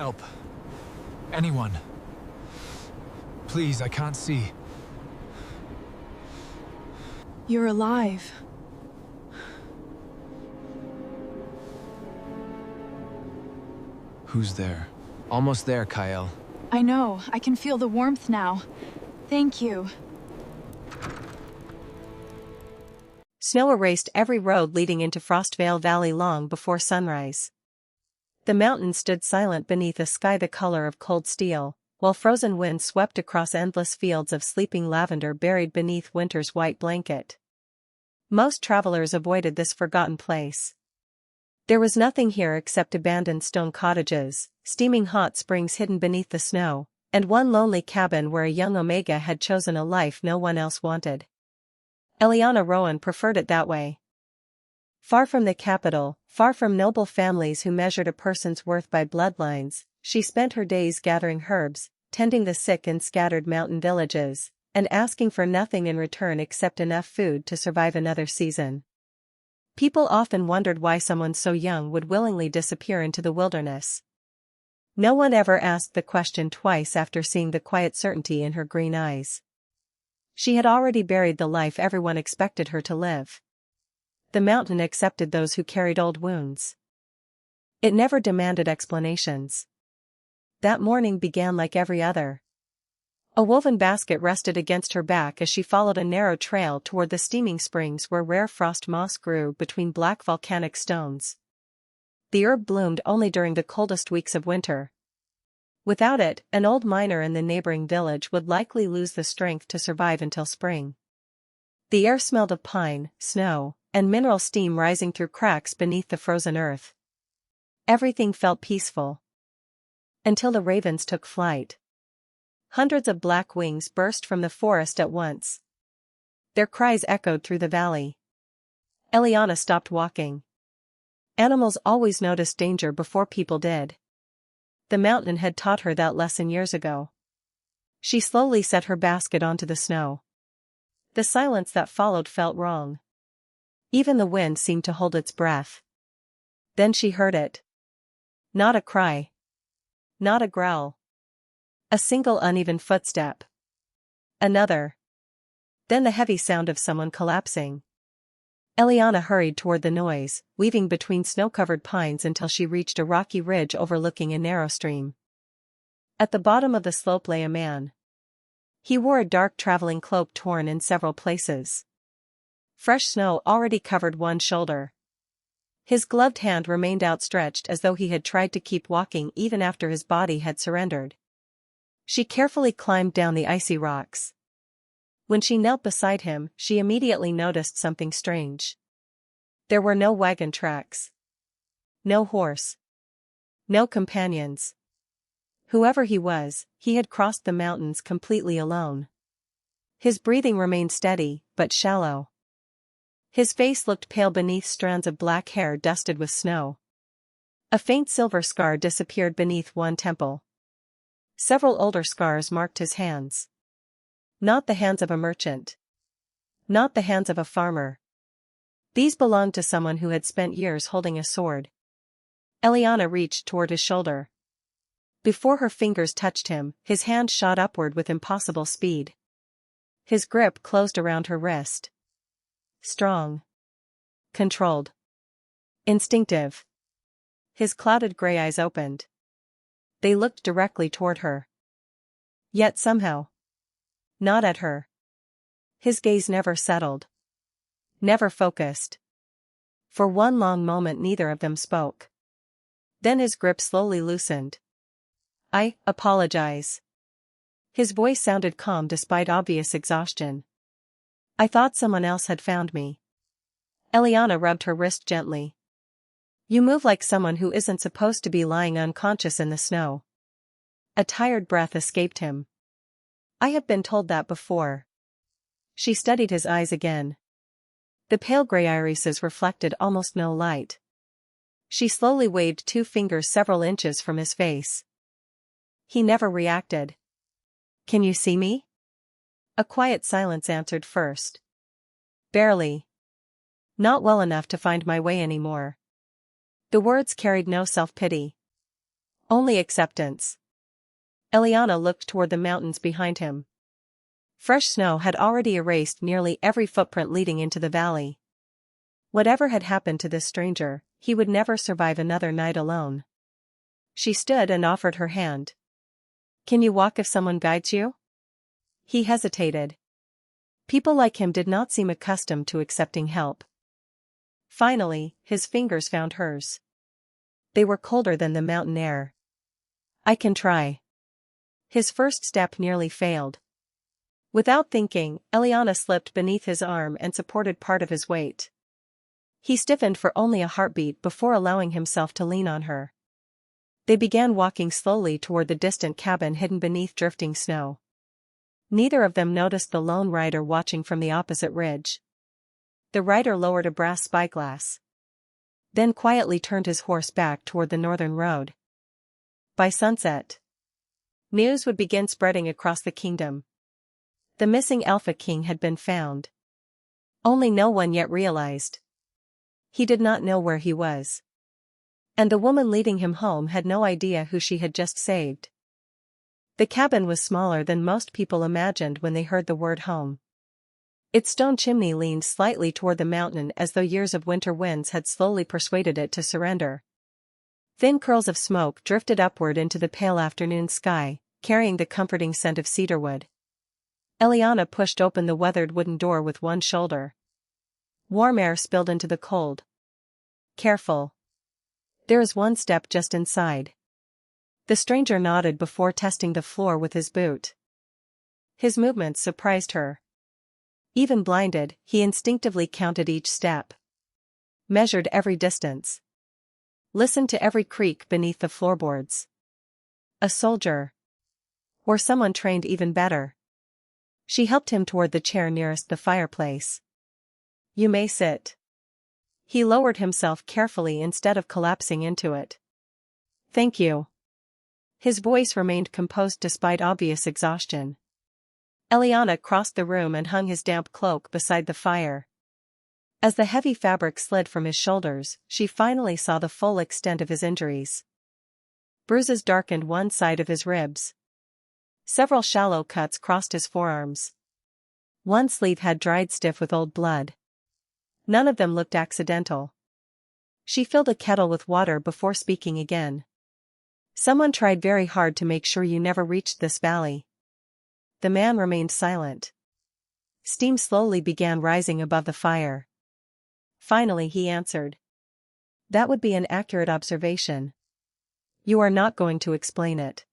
help. Anyone. Please, I can't see. You're alive. Who's there? Almost there, Kyle. I know. I can feel the warmth now. Thank you. Snow erased every road leading into Frostvale Valley long before sunrise. The mountains stood silent beneath a sky the color of cold steel, while frozen wind swept across endless fields of sleeping lavender buried beneath winter's white blanket. Most travelers avoided this forgotten place. There was nothing here except abandoned stone cottages, steaming hot springs hidden beneath the snow, and one lonely cabin where a young Omega had chosen a life no one else wanted. Eliana Rowan preferred it that way. Far from the capital, far from noble families who measured a person's worth by bloodlines, she spent her days gathering herbs, tending the sick in scattered mountain villages, and asking for nothing in return except enough food to survive another season. People often wondered why someone so young would willingly disappear into the wilderness. No one ever asked the question twice after seeing the quiet certainty in her green eyes. She had already buried the life everyone expected her to live. The mountain accepted those who carried old wounds. It never demanded explanations. That morning began like every other. A woven basket rested against her back as she followed a narrow trail toward the steaming springs where rare frost moss grew between black volcanic stones. The herb bloomed only during the coldest weeks of winter. Without it, an old miner in the neighboring village would likely lose the strength to survive until spring. The air smelled of pine, snow, and mineral steam rising through cracks beneath the frozen earth. Everything felt peaceful. Until the ravens took flight. Hundreds of black wings burst from the forest at once. Their cries echoed through the valley. Eliana stopped walking. Animals always noticed danger before people did. The mountain had taught her that lesson years ago. She slowly set her basket onto the snow. The silence that followed felt wrong. Even the wind seemed to hold its breath. Then she heard it. Not a cry. Not a growl. A single uneven footstep. Another. Then the heavy sound of someone collapsing. Eliana hurried toward the noise, weaving between snow-covered pines until she reached a rocky ridge overlooking a narrow stream. At the bottom of the slope lay a man. He wore a dark traveling cloak torn in several places. Fresh snow already covered one shoulder. His gloved hand remained outstretched as though he had tried to keep walking even after his body had surrendered. She carefully climbed down the icy rocks. When she knelt beside him, she immediately noticed something strange. There were no wagon tracks. No horse. No companions. Whoever he was, he had crossed the mountains completely alone. His breathing remained steady, but shallow. His face looked pale beneath strands of black hair dusted with snow. A faint silver scar disappeared beneath one temple. Several older scars marked his hands. Not the hands of a merchant. Not the hands of a farmer. These belonged to someone who had spent years holding a sword. Eliana reached toward his shoulder. Before her fingers touched him, his hand shot upward with impossible speed. His grip closed around her wrist. Strong. Controlled. Instinctive. His clouded gray eyes opened. They looked directly toward her. Yet somehow. Not at her. His gaze never settled. Never focused. For one long moment neither of them spoke. Then his grip slowly loosened. "I apologize." His voice sounded calm despite obvious exhaustion. "I thought someone else had found me." Eliana rubbed her wrist gently. "You move like someone who isn't supposed to be lying unconscious in the snow." A tired breath escaped him. "I have been told that before." She studied his eyes again. The pale gray irises reflected almost no light. She slowly waved two fingers several inches from his face. He never reacted. "Can you see me?" A quiet silence answered first. "Barely. Not well enough to find my way anymore." The words carried no self-pity. Only acceptance. Eliana looked toward the mountains behind him. Fresh snow had already erased nearly every footprint leading into the valley. Whatever had happened to this stranger, he would never survive another night alone. She stood and offered her hand. Can you walk if someone guides you? He hesitated. People like him did not seem accustomed to accepting help. Finally, his fingers found hers. They were colder than the mountain air. I can try. His first step nearly failed. Without thinking, Eliana slipped beneath his arm and supported part of his weight. He stiffened for only a heartbeat before allowing himself to lean on her. They began walking slowly toward the distant cabin hidden beneath drifting snow. Neither of them noticed the lone rider watching from the opposite ridge. The rider lowered a brass spyglass. Then quietly turned his horse back toward the northern road. By sunset, news would begin spreading across the kingdom. The missing Alpha King had been found. Only no one yet realized. He did not know where he was. And the woman leading him home had no idea who she had just saved. The cabin was smaller than most people imagined when they heard the word home. Its stone chimney leaned slightly toward the mountain as though years of winter winds had slowly persuaded it to surrender. Thin curls of smoke drifted upward into the pale afternoon sky, carrying the comforting scent of cedarwood. Eliana pushed open the weathered wooden door with one shoulder. Warm air spilled into the cold. Careful. There is one step just inside. The stranger nodded before testing the floor with his boot. His movements surprised her. Even blinded, he instinctively counted each step. Measured every distance. Listened to every creak beneath the floorboards. A soldier. Or someone trained even better. She helped him toward the chair nearest the fireplace. You may sit. He lowered himself carefully instead of collapsing into it. Thank you. His voice remained composed despite obvious exhaustion. Eliana crossed the room and hung his damp cloak beside the fire. As the heavy fabric slid from his shoulders, she finally saw the full extent of his injuries. Bruises darkened one side of his ribs. Several shallow cuts crossed his forearms. One sleeve had dried stiff with old blood. None of them looked accidental. She filled a kettle with water before speaking again. Someone tried very hard to make sure you never reached this valley. The man remained silent. Steam slowly began rising above the fire. Finally he answered. That would be an accurate observation. You are not going to explain it.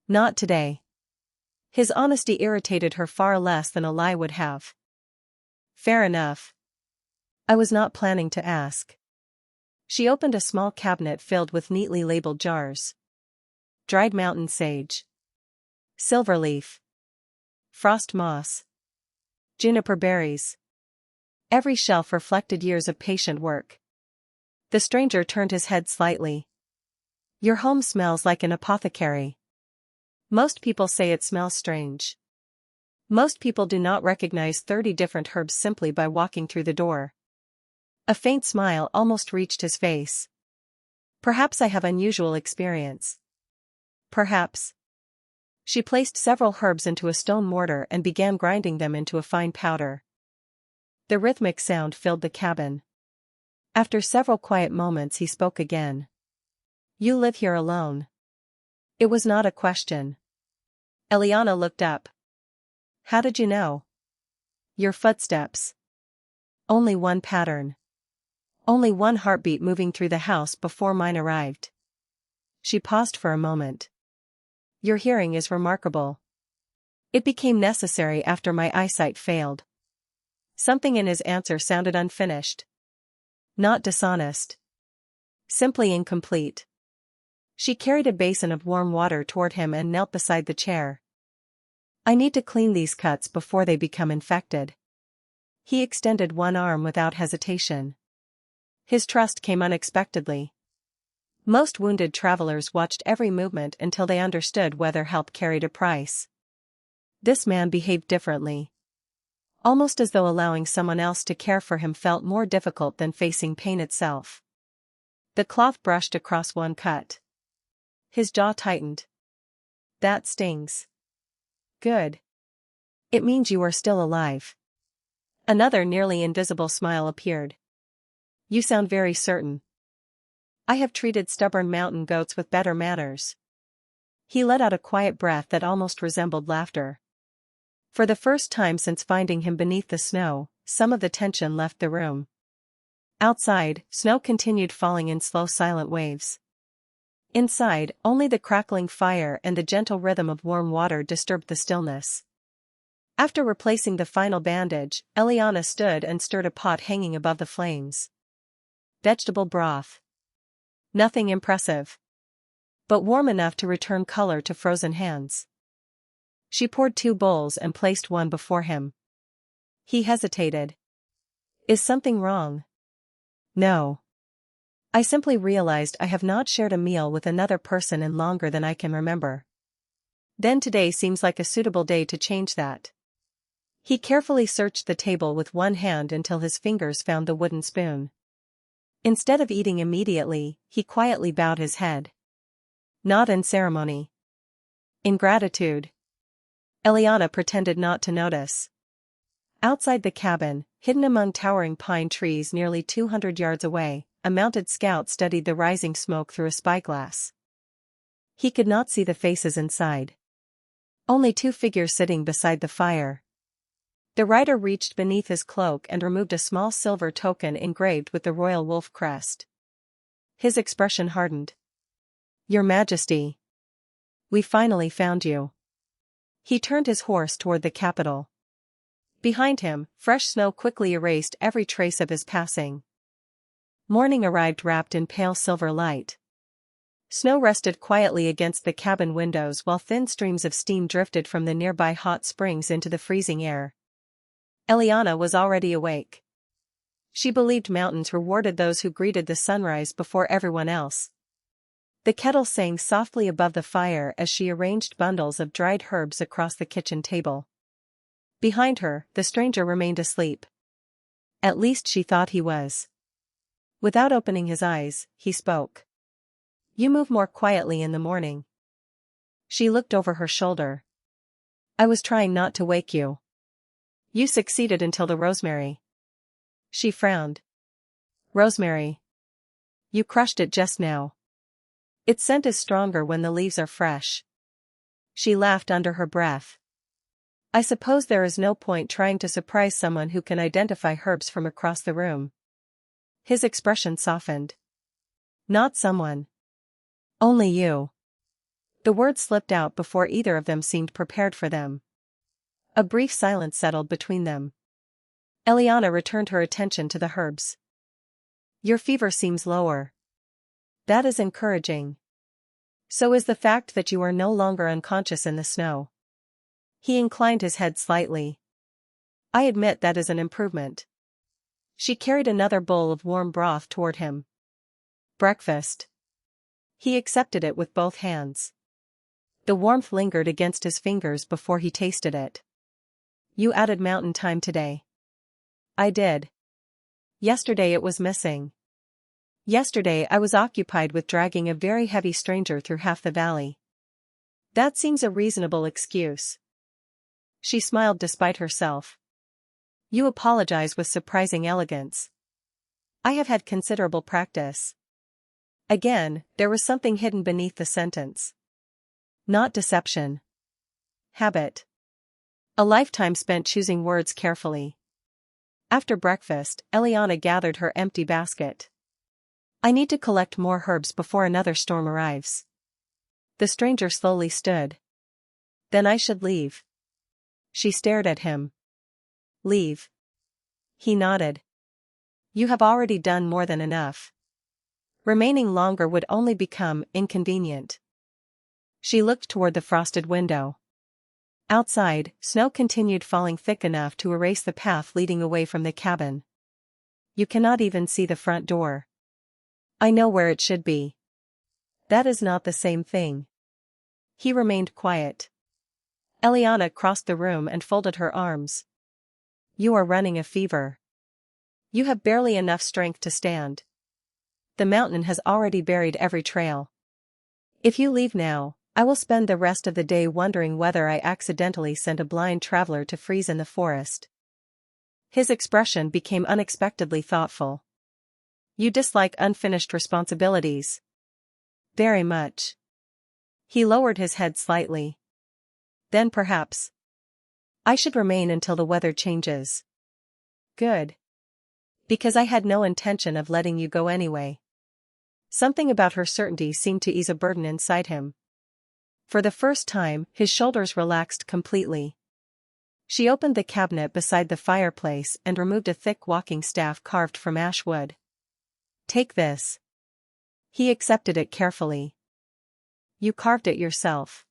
Not today. His honesty irritated her far less than a lie would have. Fair enough. I was not planning to ask. She opened a small cabinet filled with neatly labeled jars. Dried mountain sage. Silverleaf. Frost moss. Juniper berries. Every shelf reflected years of patient work. The stranger turned his head slightly. Your home smells like an apothecary. Most people say it smells strange. Most people do not recognize 30 different herbs simply by walking through the door. A faint smile almost reached his face. Perhaps I have unusual experience. Perhaps. She placed several herbs into a stone mortar and began grinding them into a fine powder. The rhythmic sound filled the cabin. After several quiet moments he spoke again. You live here alone. It was not a question. Eliana looked up. How did you know? Your footsteps. Only one pattern. Only one heartbeat moving through the house before mine arrived. She paused for a moment. Your hearing is remarkable. It became necessary after my eyesight failed. Something in his answer sounded unfinished. Not dishonest. Simply incomplete. She carried a basin of warm water toward him and knelt beside the chair. I need to clean these cuts before they become infected. He extended one arm without hesitation. His trust came unexpectedly. Most wounded travelers watched every movement until they understood whether help carried a price. This man behaved differently. Almost as though allowing someone else to care for him felt more difficult than facing pain itself. The cloth brushed across one cut. His jaw tightened. That stings. Good. It means you are still alive. Another nearly invisible smile appeared. You sound very certain. I have treated stubborn mountain goats with better manners. He let out a quiet breath that almost resembled laughter. For the first time since finding him beneath the snow, some of the tension left the room. Outside, snow continued falling in slow silent waves. Inside, only the crackling fire and the gentle rhythm of warm water disturbed the stillness. After replacing the final bandage, Eliana stood and stirred a pot hanging above the flames. Vegetable broth. Nothing impressive, but warm enough to return color to frozen hands. She poured 2 bowls and placed one before him. He hesitated. Is something wrong? No. I simply realized I have not shared a meal with another person in longer than I can remember. Then today seems like a suitable day to change that. He carefully searched the table with one hand until his fingers found the wooden spoon. Instead of eating immediately, he quietly bowed his head. Not in ceremony. In gratitude. Eliana pretended not to notice. Outside the cabin, hidden among towering pine trees nearly 200 yards away, a mounted scout studied the rising smoke through a spyglass. He could not see the faces inside. Only 2 figures sitting beside the fire. The rider reached beneath his cloak and removed a small silver token engraved with the royal wolf crest. His expression hardened. Your Majesty. We finally found you. He turned his horse toward the capital. Behind him, fresh snow quickly erased every trace of his passing. Morning arrived wrapped in pale silver light. Snow rested quietly against the cabin windows while thin streams of steam drifted from the nearby hot springs into the freezing air. Eliana was already awake. She believed mountains rewarded those who greeted the sunrise before everyone else. The kettle sang softly above the fire as she arranged bundles of dried herbs across the kitchen table. Behind her, the stranger remained asleep. At least she thought he was. Without opening his eyes, he spoke. You move more quietly in the morning. She looked over her shoulder. I was trying not to wake you. You succeeded until the rosemary. She frowned. Rosemary. You crushed it just now. Its scent is stronger when the leaves are fresh. She laughed under her breath. I suppose there is no point trying to surprise someone who can identify herbs from across the room. His expression softened. Not someone. Only you. The words slipped out before either of them seemed prepared for them. A brief silence settled between them. Eliana returned her attention to the herbs. Your fever seems lower. That is encouraging. So is the fact that you are no longer unconscious in the snow. He inclined his head slightly. I admit that is an improvement. She carried another bowl of warm broth toward him. Breakfast. He accepted it with both hands. The warmth lingered against his fingers before he tasted it. You added mountain time today. I did. Yesterday it was missing. Yesterday I was occupied with dragging a very heavy stranger through half the valley. That seems a reasonable excuse. She smiled despite herself. You apologize with surprising elegance. I have had considerable practice. Again, there was something hidden beneath the sentence. Not deception. Habit. A lifetime spent choosing words carefully. After breakfast, Eliana gathered her empty basket. I need to collect more herbs before another storm arrives. The stranger slowly stood. Then I should leave. She stared at him. Leave. He nodded. You have already done more than enough. Remaining longer would only become inconvenient. She looked toward the frosted window. Outside, snow continued falling thick enough to erase the path leading away from the cabin. You cannot even see the front door. I know where it should be. That is not the same thing. He remained quiet. Eliana crossed the room and folded her arms. You are running a fever. You have barely enough strength to stand. The mountain has already buried every trail. If you leave now, I will spend the rest of the day wondering whether I accidentally sent a blind traveler to freeze in the forest. His expression became unexpectedly thoughtful. You dislike unfinished responsibilities. Very much. He lowered his head slightly. Then perhaps I should remain until the weather changes. Good. Because I had no intention of letting you go anyway. Something about her certainty seemed to ease a burden inside him. For the first time, his shoulders relaxed completely. She opened the cabinet beside the fireplace and removed a thick walking staff carved from ash wood. Take this. He accepted it carefully. You carved it yourself.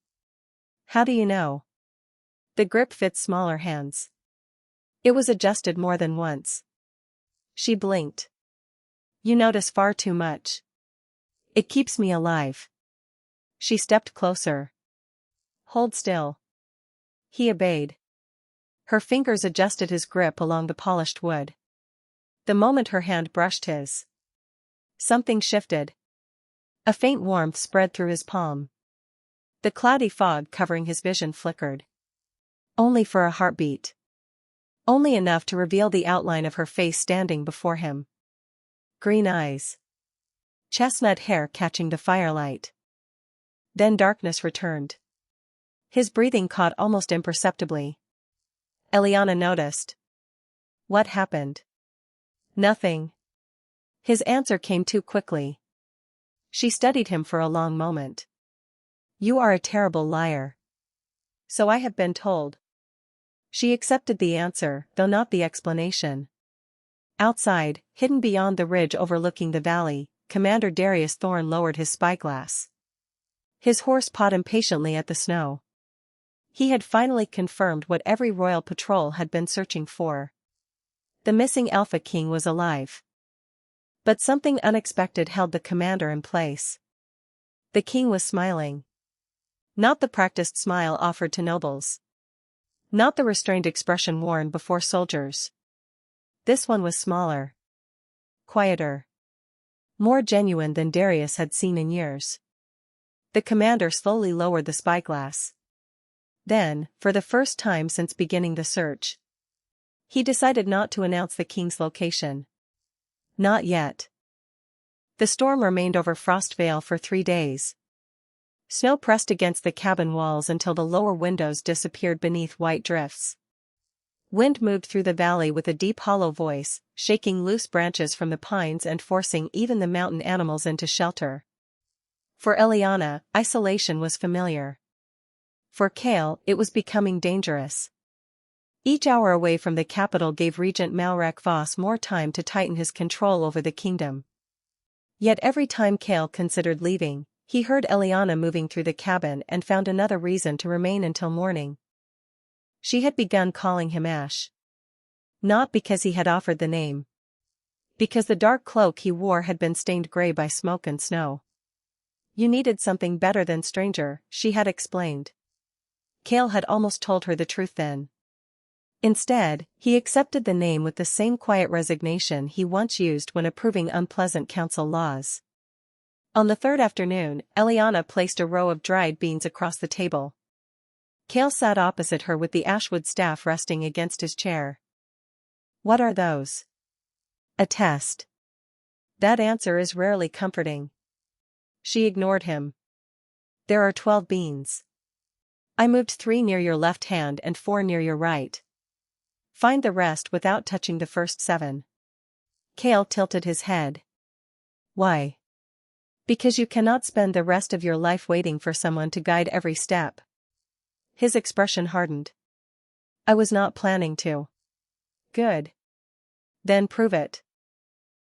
How do you know? The grip fits smaller hands. It was adjusted more than once. She blinked. You notice far too much. It keeps me alive. She stepped closer. Hold still. He obeyed. Her fingers adjusted his grip along the polished wood. The moment her hand brushed his, something shifted. A faint warmth spread through his palm. The cloudy fog covering his vision flickered. Only for a heartbeat. Only enough to reveal the outline of her face standing before him. Green eyes. Chestnut hair catching the firelight. Then darkness returned. His breathing caught almost imperceptibly. Eliana noticed. What happened? Nothing. His answer came too quickly. She studied him for a long moment. You are a terrible liar. So I have been told. She accepted the answer, though not the explanation. Outside, hidden beyond the ridge overlooking the valley, Commander Darius Thorne lowered his spyglass. His horse pawed impatiently at the snow. He had finally confirmed what every royal patrol had been searching for. The missing Alpha King was alive. But something unexpected held the commander in place. The king was smiling. Not the practiced smile offered to nobles. Not the restrained expression worn before soldiers. This one was smaller. Quieter. More genuine than Darius had seen in years. The commander slowly lowered the spyglass. Then, for the first time since beginning the search, he decided not to announce the king's location. Not yet. The storm remained over Frostvale for 3 days. Snow pressed against the cabin walls until the lower windows disappeared beneath white drifts. Wind moved through the valley with a deep hollow voice, shaking loose branches from the pines and forcing even the mountain animals into shelter. For Eliana, isolation was familiar. For Kale, it was becoming dangerous. Each hour away from the capital gave Regent Malrak Voss more time to tighten his control over the kingdom. Yet every time Kale considered leaving, he heard Eliana moving through the cabin and found another reason to remain until morning. She had begun calling him Ash. Not because he had offered the name. Because the dark cloak he wore had been stained gray by smoke and snow. You needed something better than stranger, she had explained. Kale had almost told her the truth then. Instead, he accepted the name with the same quiet resignation he once used when approving unpleasant council laws. On the third afternoon, Eliana placed a row of dried beans across the table. Kale sat opposite her with the ashwood staff resting against his chair. What are those? A test. That answer is rarely comforting. She ignored him. There are 12 beans. I moved 3 near your left hand and 4 near your right. Find the rest without touching the first 7. Kale tilted his head. Why? Because you cannot spend the rest of your life waiting for someone to guide every step. His expression hardened. I was not planning to. Good. Then prove it.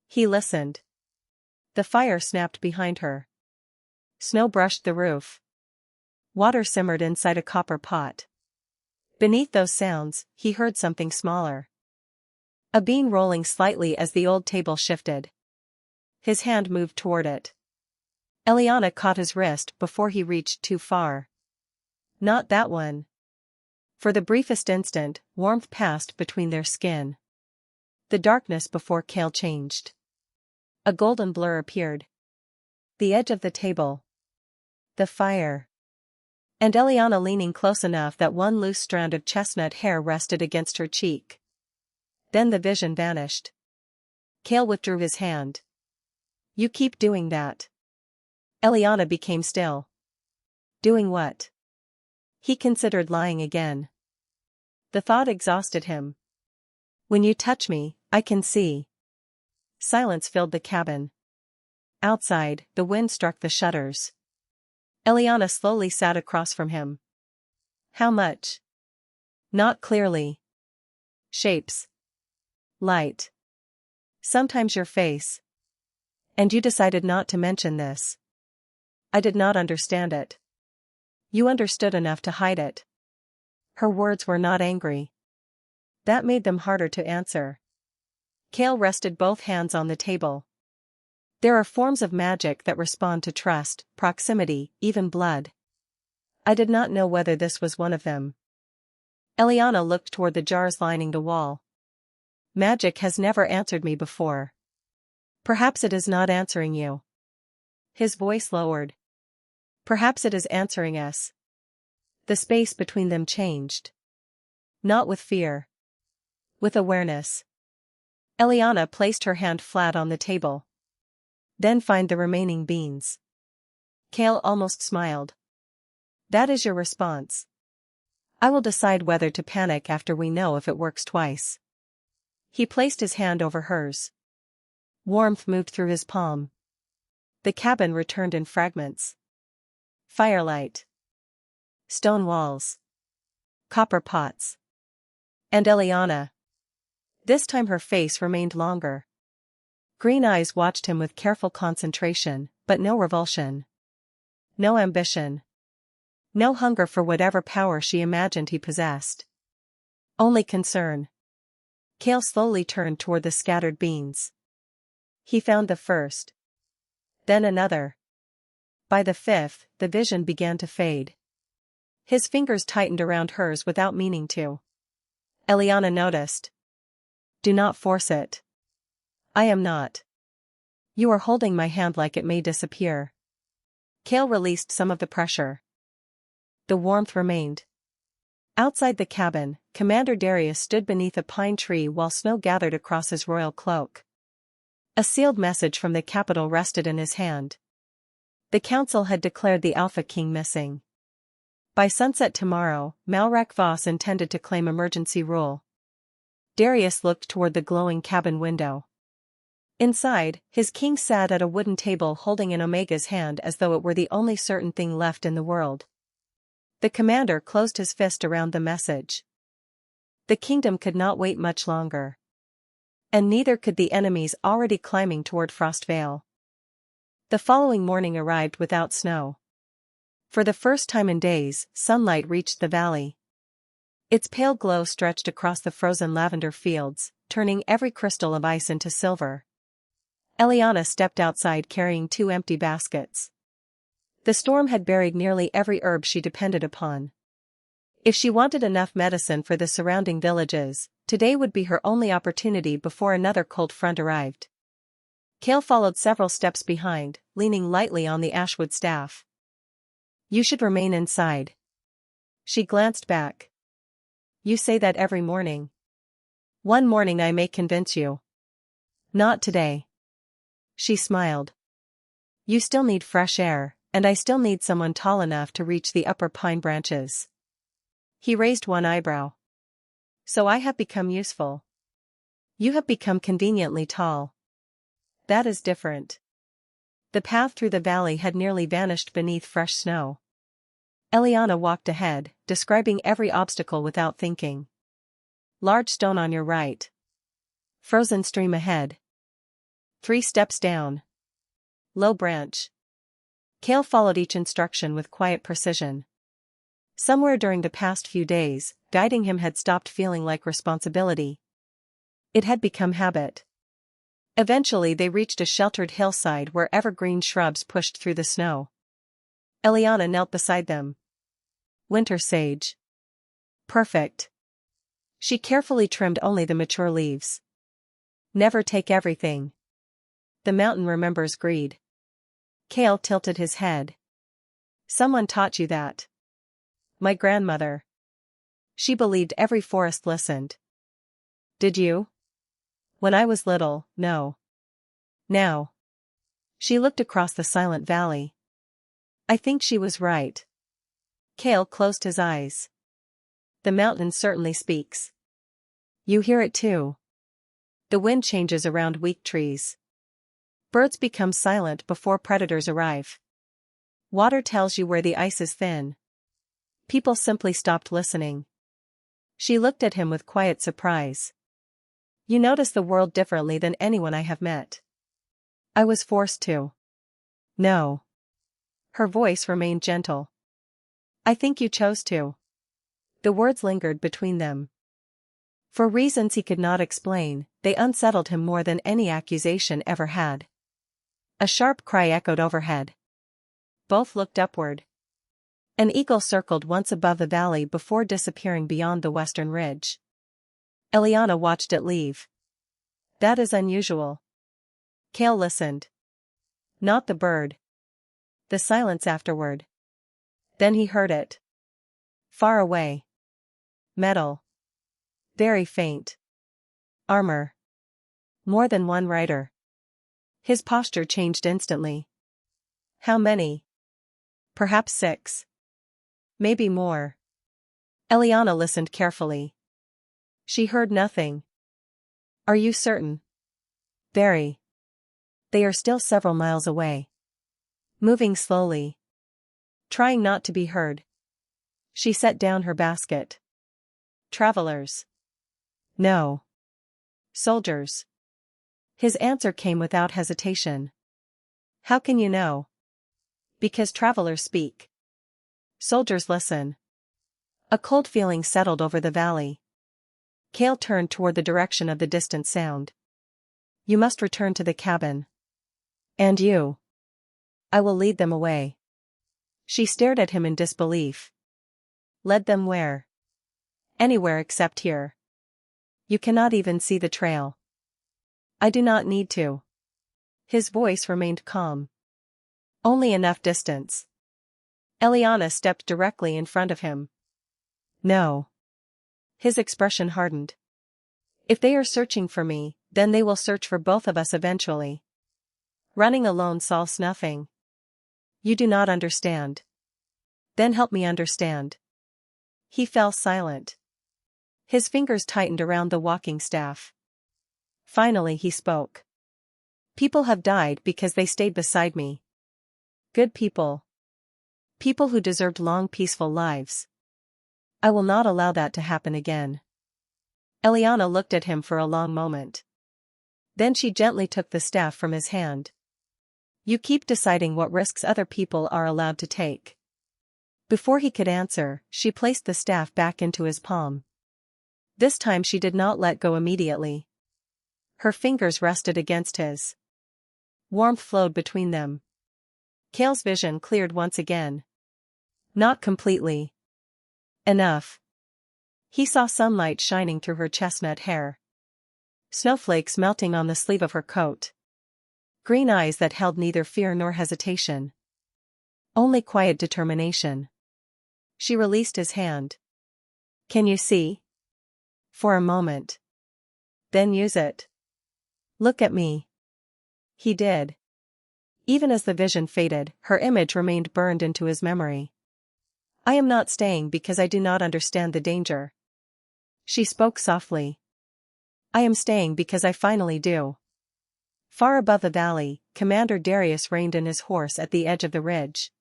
He listened. The fire snapped behind her. Snow brushed the roof. Water simmered inside a copper pot. Beneath those sounds, he heard something smaller. A bean rolling slightly as the old table shifted. His hand moved toward it. Eliana caught his wrist before he reached too far. Not that one. For the briefest instant, warmth passed between their skin. The darkness before Kale changed. A golden blur appeared. The edge of the table. The fire. And Eliana leaning close enough that one loose strand of chestnut hair rested against her cheek. Then the vision vanished. Cale withdrew his hand. You keep doing that. Eliana became still. Doing what? He considered lying again. The thought exhausted him. When you touch me, I can see. Silence filled the cabin. Outside, the wind struck the shutters. Eliana slowly sat across from him. How much? Not clearly. Shapes. Light. Sometimes your face. And you decided not to mention this. I did not understand it. You understood enough to hide it. Her words were not angry. That made them harder to answer. Cale rested both hands on the table. There are forms of magic that respond to trust, proximity, even blood. I did not know whether this was one of them. Eliana looked toward the jars lining the wall. Magic has never answered me before. Perhaps it is not answering you. His voice lowered. Perhaps it is answering us. The space between them changed. Not with fear. With awareness. Eliana placed her hand flat on the table. Then find the remaining beans. Cale almost smiled. That is your response. I will decide whether to panic after we know if it works twice. He placed his hand over hers. Warmth moved through his palm. The cabin returned in fragments. Firelight. Stone walls. Copper pots. And Eliana. This time her face remained longer. Green eyes watched him with careful concentration, but no revulsion. No ambition. No hunger for whatever power she imagined he possessed. Only concern. Cale slowly turned toward the scattered beans. He found the first. Then another. By the fifth, the vision began to fade. His fingers tightened around hers without meaning to. Eliana noticed. Do not force it. I am not. You are holding my hand like it may disappear. Cale released some of the pressure. The warmth remained. Outside the cabin, Commander Darius stood beneath a pine tree while snow gathered across his royal cloak. A sealed message from the capital rested in his hand. The council had declared the Alpha King missing. By sunset tomorrow, Malrak Voss intended to claim emergency rule. Darius looked toward the glowing cabin window. Inside, his king sat at a wooden table holding an Omega's hand as though it were the only certain thing left in the world. The commander closed his fist around the message. The kingdom could not wait much longer. And neither could the enemies already climbing toward Frostvale. The following morning arrived without snow. For the first time in days, sunlight reached the valley. Its pale glow stretched across the frozen lavender fields, turning every crystal of ice into silver. Eliana stepped outside carrying 2 empty baskets. The storm had buried nearly every herb she depended upon. If she wanted enough medicine for the surrounding villages, today would be her only opportunity before another cold front arrived. Cale followed several steps behind, leaning lightly on the ashwood staff. You should remain inside. She glanced back. You say that every morning. One morning I may convince you. Not today. She smiled. You still need fresh air, and I still need someone tall enough to reach the upper pine branches. He raised one eyebrow. So I have become useful. You have become conveniently tall. That is different. The path through the valley had nearly vanished beneath fresh snow. Eliana walked ahead, describing every obstacle without thinking. Large stone on your right. Frozen stream ahead. 3 steps down. Low branch. Cale followed each instruction with quiet precision. Somewhere during the past few days, guiding him had stopped feeling like responsibility. It had become habit. Eventually they reached a sheltered hillside where evergreen shrubs pushed through the snow. Eliana knelt beside them. Winter sage. Perfect. She carefully trimmed only the mature leaves. Never take everything. The mountain remembers greed. Cale tilted his head. Someone taught you that. My grandmother. She believed every forest listened. Did you? When I was little, no. Now. She looked across the silent valley. I think she was right. Cale closed his eyes. The mountain certainly speaks. You hear it too. The wind changes around weak trees. Birds become silent before predators arrive. Water tells you where the ice is thin. People simply stopped listening. She looked at him with quiet surprise. You notice the world differently than anyone I have met. I was forced to. No. Her voice remained gentle. I think you chose to. The words lingered between them. For reasons he could not explain, they unsettled him more than any accusation ever had. A sharp cry echoed overhead. Both looked upward. An eagle circled once above the valley before disappearing beyond the western ridge. Eliana watched it leave. That is unusual. Cale listened. Not the bird. The silence afterward. Then he heard it. Far away. Metal. Very faint. Armor. More than one rider. His posture changed instantly. How many? Perhaps 6. Maybe more. Eliana listened carefully. She heard nothing. Are you certain? Very. They are still several miles away. Moving slowly. Trying not to be heard. She set down her basket. Travelers. No. Soldiers. His answer came without hesitation. How can you know? Because travelers speak. Soldiers listen. A cold feeling settled over the valley. Cale turned toward the direction of the distant sound. You must return to the cabin. And you. I will lead them away. She stared at him in disbelief. Led them where? Anywhere except here. You cannot even see the trail. I do not need to. His voice remained calm. Only enough distance. Eliana stepped directly in front of him. No. His expression hardened. If they are searching for me, then they will search for both of us eventually. Running alone solves nothing. You do not understand. Then help me understand. He fell silent. His fingers tightened around the walking staff. Finally he spoke. People have died because they stayed beside me. Good people. People who deserved long peaceful lives. I will not allow that to happen again. Eliana looked at him for a long moment. Then she gently took the staff from his hand. You keep deciding what risks other people are allowed to take. Before he could answer, she placed the staff back into his palm. This time she did not let go immediately. Her fingers rested against his. Warmth flowed between them. Cale's vision cleared once again. Not completely. Enough. He saw sunlight shining through her chestnut hair. Snowflakes melting on the sleeve of her coat. Green eyes that held neither fear nor hesitation. Only quiet determination. She released his hand. Can you see? For a moment. Then use it. Look at me. He did. Even as the vision faded, her image remained burned into his memory. I am not staying because I do not understand the danger. She spoke softly. I am staying because I finally do. Far above the valley, Commander Darius reined in his horse at the edge of the ridge.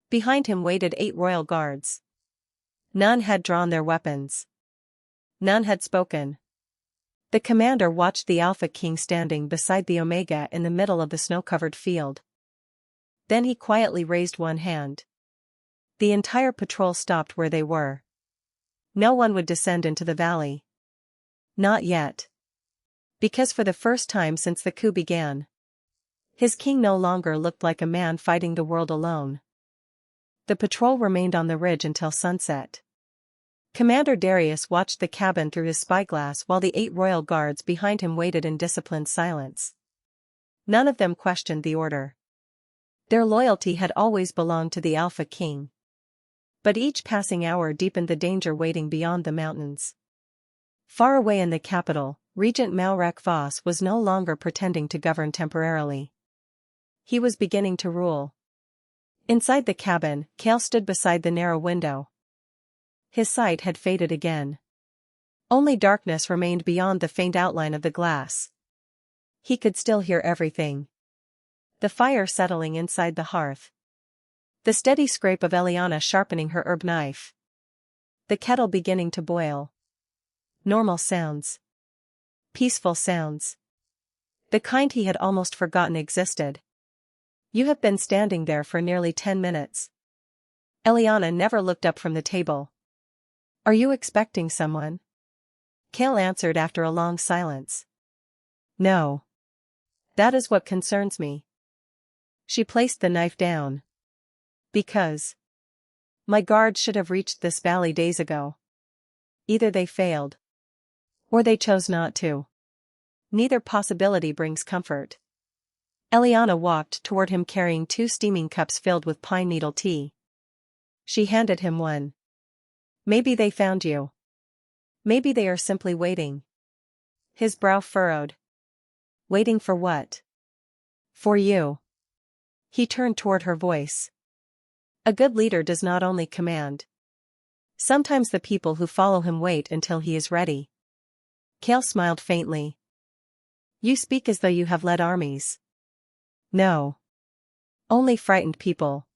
Behind him waited 8 royal guards. None had drawn their weapons. None had spoken. The commander watched the Alpha King standing beside the Omega in the middle of the snow-covered field. Then he quietly raised one hand. The entire patrol stopped where they were. No one would descend into the valley. Not yet. Because for the first time since the coup began, his king no longer looked like a man fighting the world alone. The patrol remained on the ridge until sunset. Commander Darius watched the cabin through his spyglass while the 8 royal guards behind him waited in disciplined silence. None of them questioned the order. Their loyalty had always belonged to the Alpha King. But each passing hour deepened the danger waiting beyond the mountains. Far away in the capital, Regent Malrak Voss was no longer pretending to govern temporarily. He was beginning to rule. Inside the cabin, Cale stood beside the narrow window. His sight had faded again. Only darkness remained beyond the faint outline of the glass. He could still hear everything. The fire settling inside the hearth. The steady scrape of Eliana sharpening her herb knife. The kettle beginning to boil. Normal sounds. Peaceful sounds. The kind he had almost forgotten existed. You have been standing there for nearly 10 minutes. Eliana never looked up from the table. Are you expecting someone? Cale answered after a long silence. No. That is what concerns me. She placed the knife down. Because my guards should have reached this valley days ago. Either they failed. Or they chose not to. Neither possibility brings comfort. Eliana walked toward him carrying 2 steaming cups filled with pine needle tea. She handed him one. Maybe they found you. Maybe they are simply waiting. His brow furrowed. Waiting for what? For you. He turned toward her voice. A good leader does not only command. Sometimes the people who follow him wait until he is ready. Cale smiled faintly. You speak as though you have led armies. No. Only frightened people.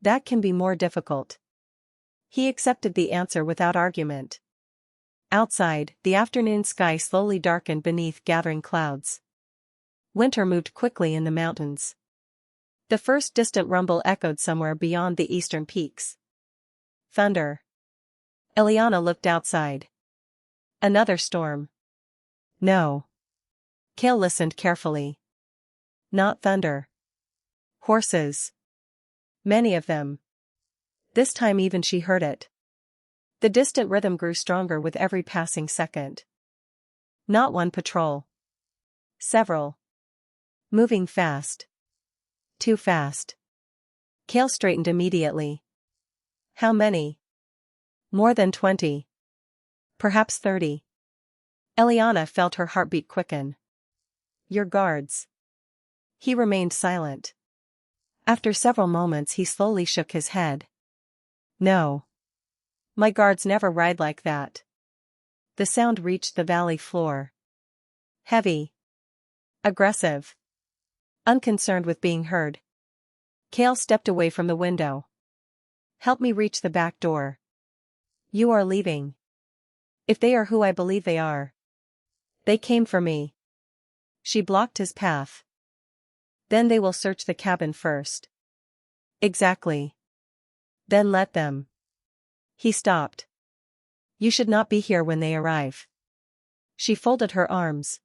That can be more difficult. He accepted the answer without argument. Outside, the afternoon sky slowly darkened beneath gathering clouds. Winter moved quickly in the mountains. The first distant rumble echoed somewhere beyond the eastern peaks. Thunder. Eliana looked outside. Another storm. No. Cale listened carefully. Not thunder. Horses. Many of them. This time even she heard it. The distant rhythm grew stronger with every passing second. Not one patrol. Several. Moving fast. Too fast. Cale straightened immediately. How many? More than 20. Perhaps 30. Eliana felt her heartbeat quicken. Your guards. He remained silent. After several moments he slowly shook his head. No. My guards never ride like that. The sound reached the valley floor. Heavy. Aggressive. Unconcerned with being heard. Cale stepped away from the window. Help me reach the back door. You are leaving. If they are who I believe they are. They came for me. She blocked his path. Then they will search the cabin first. Exactly. Then let them. He stopped. You should not be here when they arrive. She folded her arms.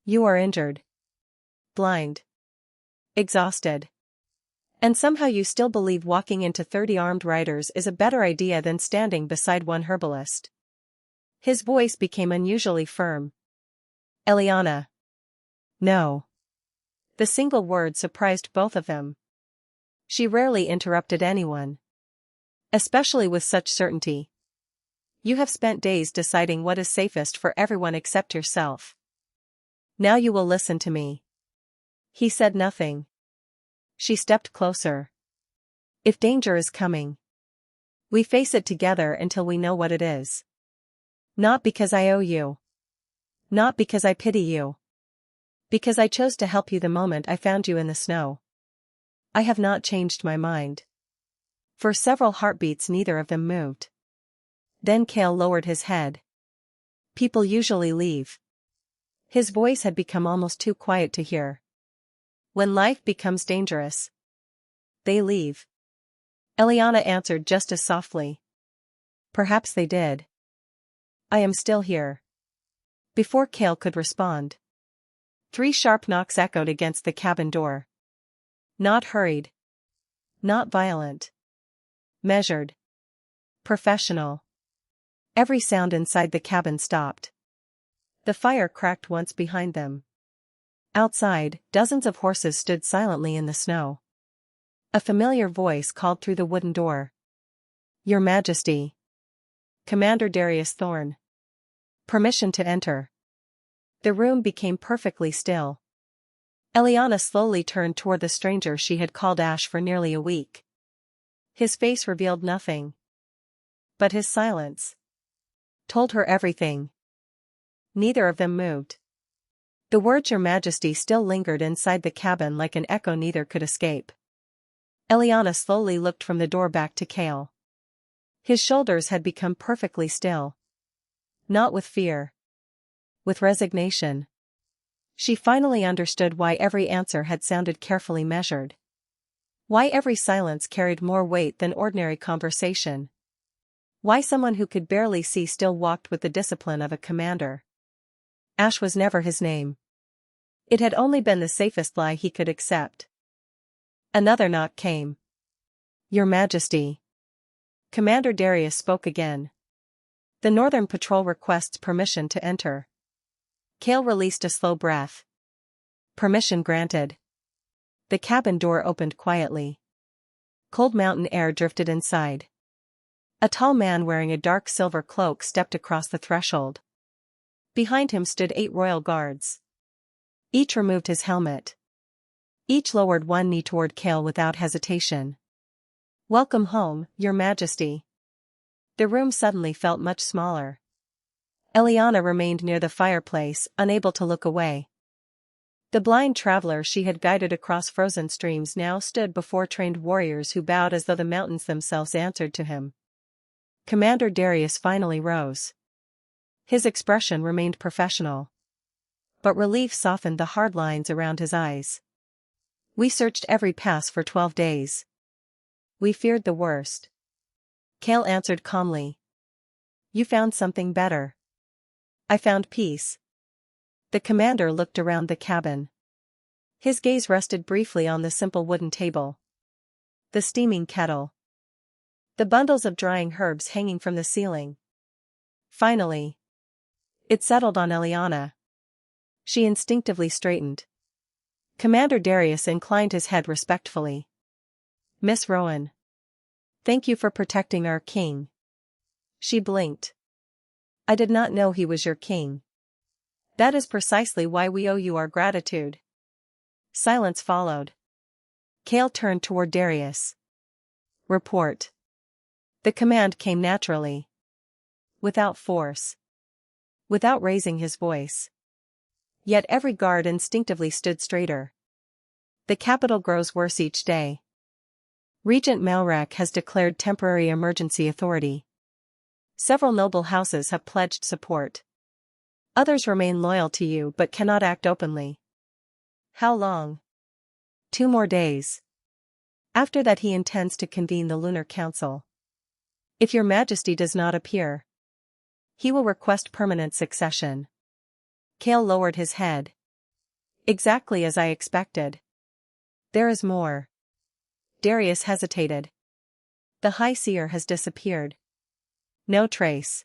You are injured. Blind. Exhausted. And somehow you still believe walking into 30 armed riders is a better idea than standing beside one herbalist. His voice became unusually firm. Eliana. No. The single word surprised both of them. She rarely interrupted anyone. Especially with such certainty. You have spent days deciding what is safest for everyone except yourself. Now you will listen to me. He said nothing. She stepped closer. If danger is coming, we face it together until we know what it is. Not because I owe you. Not because I pity you. Because I chose to help you the moment I found you in the snow. I have not changed my mind. For several heartbeats neither of them moved. Then Cale lowered his head. People usually leave. His voice had become almost too quiet to hear. When life becomes dangerous, they leave. Eliana answered just as softly. Perhaps they did. I am still here. Before Cale could respond, 3 sharp knocks echoed against the cabin door. Not hurried. Not violent. Measured. Professional. Every sound inside the cabin stopped. The fire cracked once behind them. Outside, dozens of horses stood silently in the snow. A familiar voice called through the wooden door. Your Majesty. Commander Darius Thorne. Permission to enter. The room became perfectly still. Eliana slowly turned toward the stranger she had called Ash for nearly a week. His face revealed nothing. But his silence told her everything. Neither of them moved. The words Your Majesty still lingered inside the cabin like an echo neither could escape. Eliana slowly looked from the door back to Kale. His shoulders had become perfectly still. Not with fear. With resignation. She finally understood why every answer had sounded carefully measured. Why every silence carried more weight than ordinary conversation. Why someone who could barely see still walked with the discipline of a commander. Ash was never his name. It had only been the safest lie he could accept. Another knock came. Your Majesty. Commander Darius spoke again. The Northern Patrol requests permission to enter. Kale released a slow breath. Permission granted. The cabin door opened quietly. Cold mountain air drifted inside. A tall man wearing a dark silver cloak stepped across the threshold. Behind him stood 8 royal guards. Each removed his helmet. Each lowered one knee toward Kale without hesitation. Welcome home, Your Majesty. The room suddenly felt much smaller. Eliana remained near the fireplace, unable to look away. The blind traveler she had guided across frozen streams now stood before trained warriors who bowed as though the mountains themselves answered to him. Commander Darius finally rose. His expression remained professional. But relief softened the hard lines around his eyes. We searched every pass for 12 days. We feared the worst. Kale answered calmly. You found something better. I found peace. The commander looked around the cabin. His gaze rested briefly on the simple wooden table. The steaming kettle. The bundles of drying herbs hanging from the ceiling. Finally, it settled on Eliana. She instinctively straightened. Commander Darius inclined his head respectfully. Miss Rowan. Thank you for protecting our king. She blinked. I did not know he was your king. That is precisely why we owe you our gratitude. Silence followed. Kale turned toward Darius. Report. The command came naturally. Without force. Without raising his voice. Yet every guard instinctively stood straighter. The capital grows worse each day. Regent Malrak has declared temporary emergency authority. Several noble houses have pledged support. Others remain loyal to you but cannot act openly. How long? 2 more days. After that he intends to convene the Lunar Council. If your Majesty does not appear, he will request permanent succession. Kale lowered his head. Exactly as I expected. There is more. Darius hesitated. The High Seer has disappeared. No trace.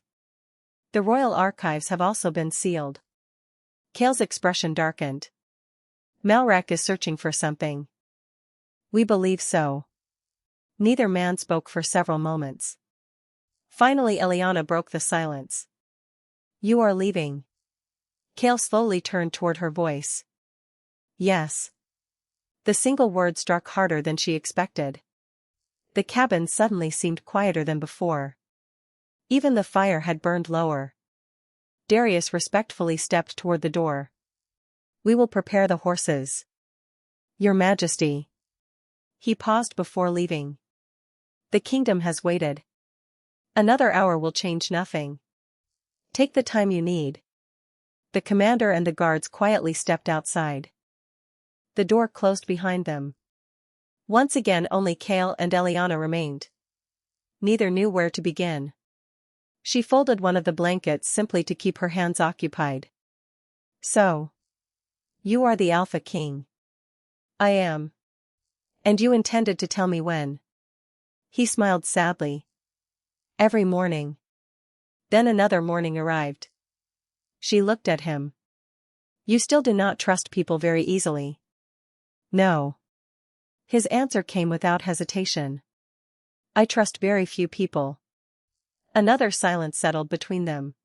The royal archives have also been sealed. Kale's expression darkened. Malrak is searching for something. We believe so. Neither man spoke for several moments. Finally Eliana broke the silence. You are leaving. Kale slowly turned toward her voice. Yes. The single word struck harder than she expected. The cabin suddenly seemed quieter than before. Even the fire had burned lower. Darius respectfully stepped toward the door. We will prepare the horses. Your Majesty. He paused before leaving. The kingdom has waited. Another hour will change nothing. Take the time you need. The commander and the guards quietly stepped outside. The door closed behind them. Once again only Kale and Eliana remained. Neither knew where to begin. She folded one of the blankets simply to keep her hands occupied. So. You are the Alpha King. I am. And you intended to tell me when? He smiled sadly. Every morning. Then another morning arrived. She looked at him. You still do not trust people very easily. No. His answer came without hesitation. I trust very few people. Another silence settled between them.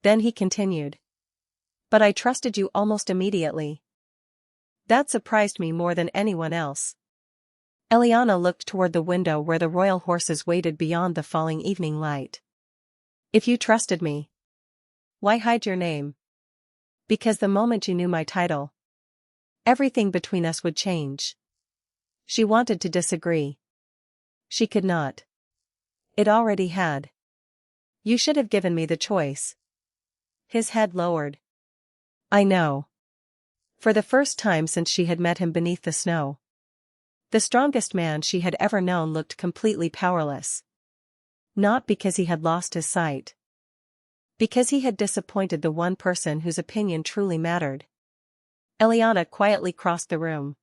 Then he continued. But I trusted you almost immediately. That surprised me more than anyone else. Eliana looked toward the window where the royal horses waited beyond the falling evening light. If you trusted me, why hide your name? Because the moment you knew my title, everything between us would change. She wanted to disagree. She could not. It already had. You should have given me the choice. His head lowered. I know. For the first time since she had met him beneath the snow, the strongest man she had ever known looked completely powerless. Not because he had lost his sight. Because he had disappointed the one person whose opinion truly mattered. Eliana quietly crossed the room.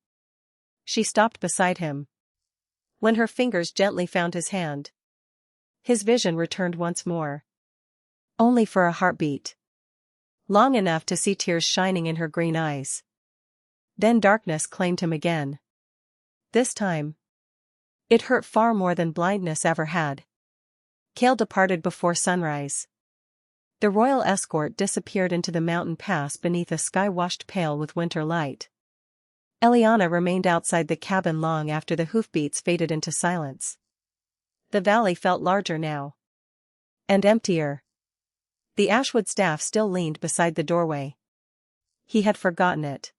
She stopped beside him. When her fingers gently found his hand, his vision returned once more. Only for a heartbeat. Long enough to see tears shining in her green eyes. Then darkness claimed him again. This time, it hurt far more than blindness ever had. Kale departed before sunrise. The royal escort disappeared into the mountain pass beneath a sky washed pale with winter light. Eliana remained outside the cabin long after the hoofbeats faded into silence. The valley felt larger now. And emptier. The ashwood staff still leaned beside the doorway. He had forgotten it.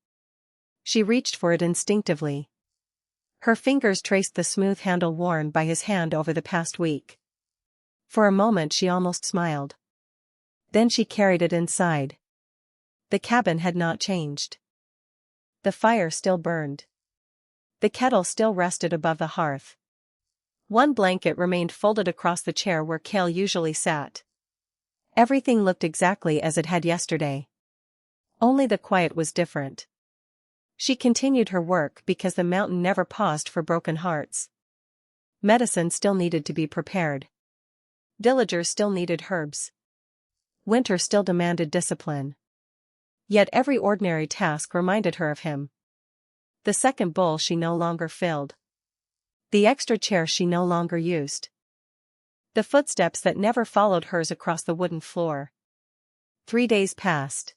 She reached for it instinctively. Her fingers traced the smooth handle worn by his hand over the past week. For a moment she almost smiled. Then she carried it inside. The cabin had not changed. The fire still burned. The kettle still rested above the hearth. One blanket remained folded across the chair where Kale usually sat. Everything looked exactly as it had yesterday. Only the quiet was different. She continued her work because the mountain never paused for broken hearts. Medicine still needed to be prepared. Villagers still needed herbs. Winter still demanded discipline. Yet every ordinary task reminded her of him. The second bowl she no longer filled. The extra chair she no longer used. The footsteps that never followed hers across the wooden floor. 3 days passed.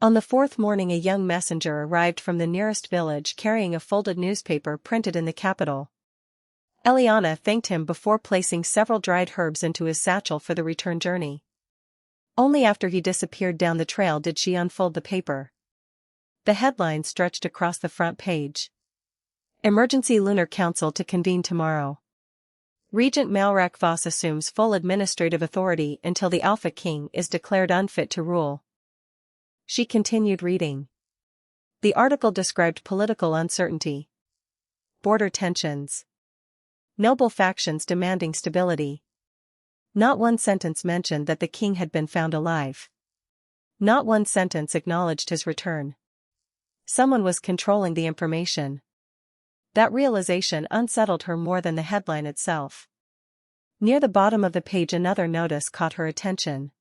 On the fourth morning a young messenger arrived from the nearest village carrying a folded newspaper printed in the capital. Eliana thanked him before placing several dried herbs into his satchel for the return journey. Only after he disappeared down the trail did she unfold the paper. The headline stretched across the front page. Emergency Lunar Council to convene tomorrow. Regent Malrak Voss assumes full administrative authority until the Alpha King is declared unfit to rule. She continued reading. The article described political uncertainty. Border tensions. Noble factions demanding stability. Not one sentence mentioned that the king had been found alive. Not one sentence acknowledged his return. Someone was controlling the information. That realization unsettled her more than the headline itself. Near the bottom of the page another notice caught her attention.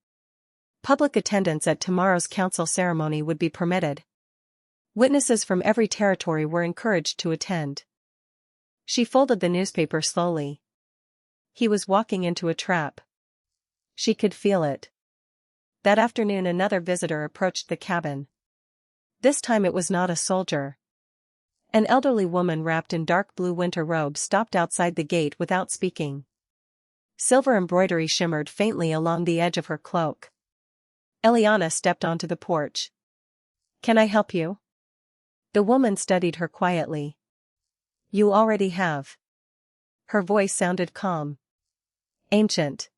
Public attendance at tomorrow's council ceremony would be permitted. Witnesses from every territory were encouraged to attend. She folded the newspaper slowly. He was walking into a trap. She could feel it. That afternoon another visitor approached the cabin. This time it was not a soldier. An elderly woman wrapped in dark blue winter robes stopped outside the gate without speaking. Silver embroidery shimmered faintly along the edge of her cloak. Eliana stepped onto the porch. Can I help you? The woman studied her quietly. You already have. Her voice sounded calm. Ancient.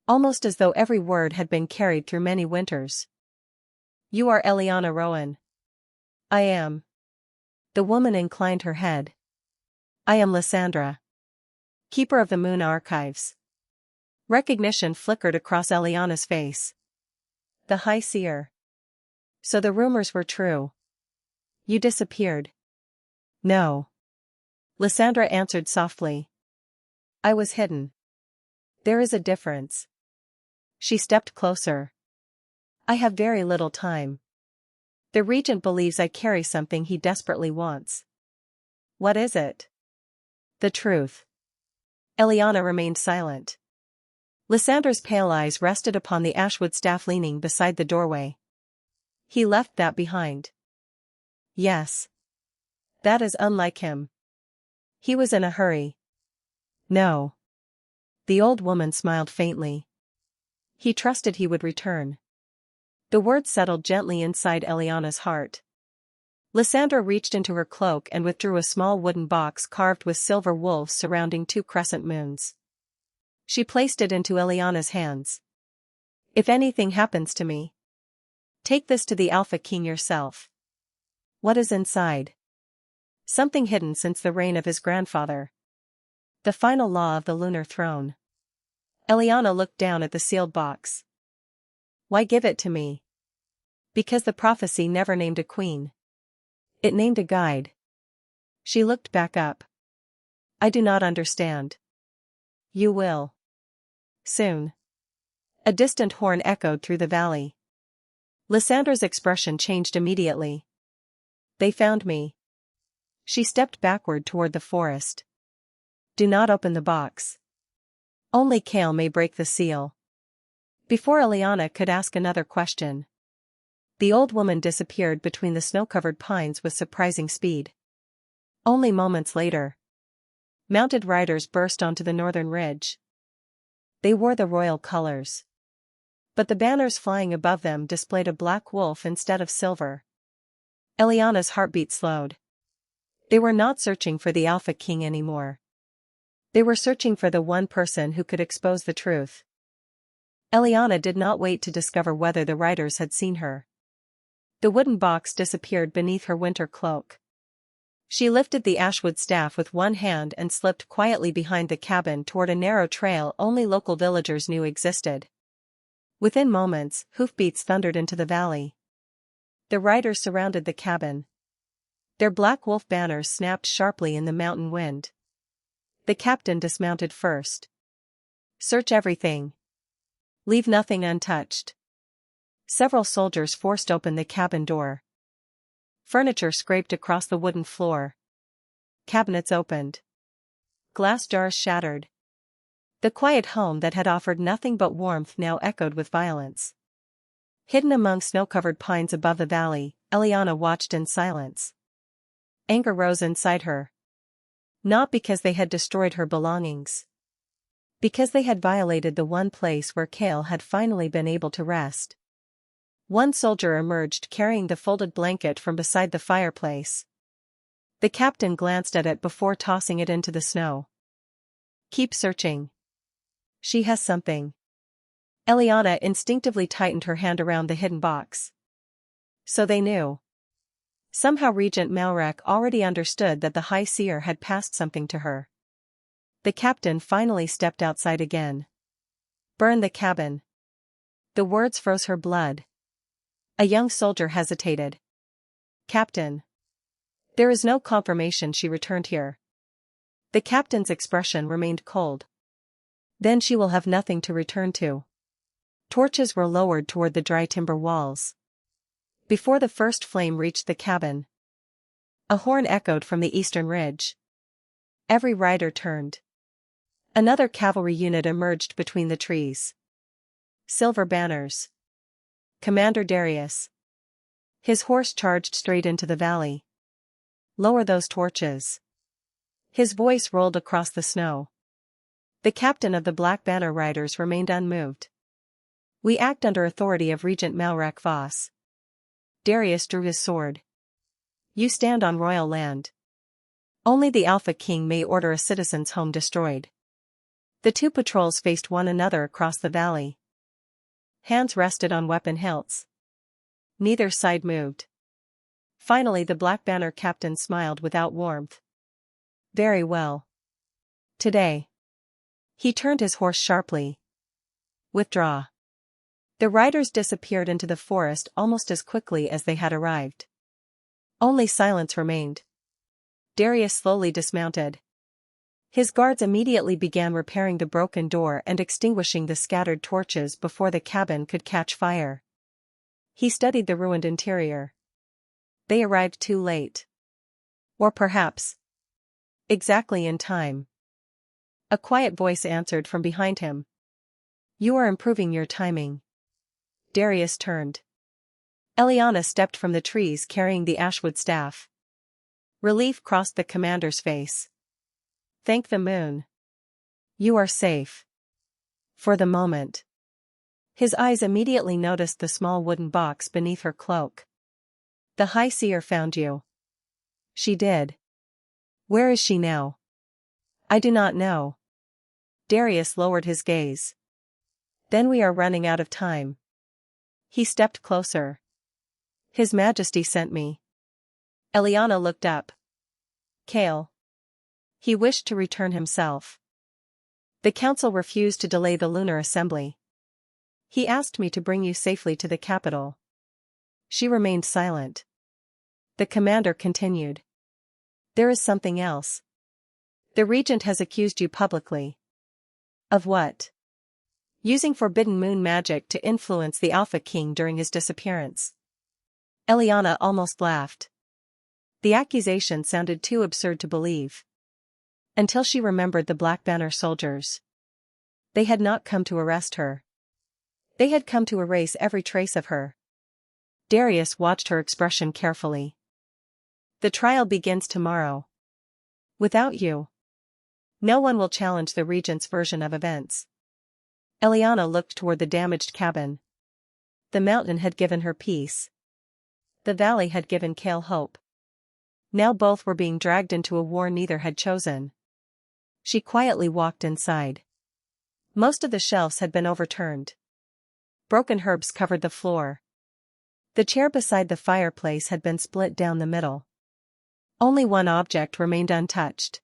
Almost as though every word had been carried through many winters. You are Eliana Rowan. I am. The woman inclined her head. I am Lysandra. Keeper of the Moon Archives. Recognition flickered across Eliana's face. The High Seer. So the rumors were true. You disappeared. No. Lysandra answered softly. I was hidden. There is a difference. She stepped closer. I have very little time. The regent believes I carry something he desperately wants. What is it? The truth. Eliana remained silent. Lysander's pale eyes rested upon the ashwood staff leaning beside the doorway. He left that behind. Yes. That is unlike him. He was in a hurry. No. The old woman smiled faintly. He trusted he would return. The words settled gently inside Eliana's heart. Lysander reached into her cloak and withdrew a small wooden box carved with silver wolves surrounding 2 crescent moons. She placed it into Eliana's hands. If anything happens to me, take this to the Alpha King yourself. What is inside? Something hidden since the reign of his grandfather. The final law of the lunar throne. Eliana looked down at the sealed box. Why give it to me? Because the prophecy never named a queen. It named a guide. She looked back up. I do not understand. You will. Soon. A distant horn echoed through the valley. Lysander's expression changed immediately. They found me. She stepped backward toward the forest. Do not open the box. Only Kale may break the seal. Before Eliana could ask another question, the old woman disappeared between the snow-covered pines with surprising speed. Only moments later, mounted riders burst onto the northern ridge. They wore the royal colors. But the banners flying above them displayed a black wolf instead of silver. Eliana's heartbeat slowed. They were not searching for the Alpha King anymore. They were searching for the one person who could expose the truth. Eliana did not wait to discover whether the riders had seen her. The wooden box disappeared beneath her winter cloak. She lifted the ashwood staff with one hand and slipped quietly behind the cabin toward a narrow trail only local villagers knew existed. Within moments, hoofbeats thundered into the valley. The riders surrounded the cabin. Their black wolf banners snapped sharply in the mountain wind. The captain dismounted first. Search everything. Leave nothing untouched. Several soldiers forced open the cabin door. Furniture scraped across the wooden floor. Cabinets opened. Glass jars shattered. The quiet home that had offered nothing but warmth now echoed with violence. Hidden among snow-covered pines above the valley, Eliana watched in silence. Anger rose inside her. Not because they had destroyed her belongings. Because they had violated the one place where Kale had finally been able to rest. One soldier emerged carrying the folded blanket from beside the fireplace. The captain glanced at it before tossing it into the snow. Keep searching. She has something. Eliana instinctively tightened her hand around the hidden box. So they knew. Somehow Regent Malrak already understood that the High Seer had passed something to her. The captain finally stepped outside again. Burn the cabin. The words froze her blood. A young soldier hesitated. Captain. There is no confirmation she returned here. The captain's expression remained cold. Then she will have nothing to return to. Torches were lowered toward the dry timber walls. Before the first flame reached the cabin, a horn echoed from the eastern ridge. Every rider turned. Another cavalry unit emerged between the trees. Silver banners. Commander Darius. His horse charged straight into the valley. Lower those torches. His voice rolled across the snow. The captain of the Black Banner Riders remained unmoved. We act under authority of Regent Malrak Voss. Darius drew his sword. You stand on royal land. Only the Alpha King may order a citizen's home destroyed. The 2 patrols faced one another across the valley. Hands rested on weapon hilts. Neither side moved. Finally the Black Banner captain smiled without warmth. Very well. Today. He turned his horse sharply. Withdraw. The riders disappeared into the forest almost as quickly as they had arrived. Only silence remained. Darius slowly dismounted. His guards immediately began repairing the broken door and extinguishing the scattered torches before the cabin could catch fire. He studied the ruined interior. They arrived too late. Or perhaps, Exactly in time. A quiet voice answered from behind him. You are improving your timing. Darius turned. Eliana stepped from the trees carrying the ashwood staff. Relief crossed the commander's face. Thank the moon. You are safe. For the moment. His eyes immediately noticed the small wooden box beneath her cloak. The High Seer found you. She did. Where is she now? I do not know. Darius lowered his gaze. Then we are running out of time. He stepped closer. His Majesty sent me. Eliana looked up. Kale. He wished to return himself. The council refused to delay the lunar assembly. He asked me to bring you safely to the capital. She remained silent. The commander continued. There is something else. The regent has accused you publicly. Of what? Using forbidden moon magic to influence the Alpha King during his disappearance. Eliana almost laughed. The accusation sounded too absurd to believe. Until she remembered the Black Banner soldiers. They had not come to arrest her. They had come to erase every trace of her. Darius watched her expression carefully. The trial begins tomorrow. Without you. No one will challenge the regent's version of events. Eliana looked toward the damaged cabin. The mountain had given her peace. The valley had given Kale hope. Now both were being dragged into a war neither had chosen. She quietly walked inside. Most of the shelves had been overturned. Broken herbs covered the floor. The chair beside the fireplace had been split down the middle. Only one object remained untouched.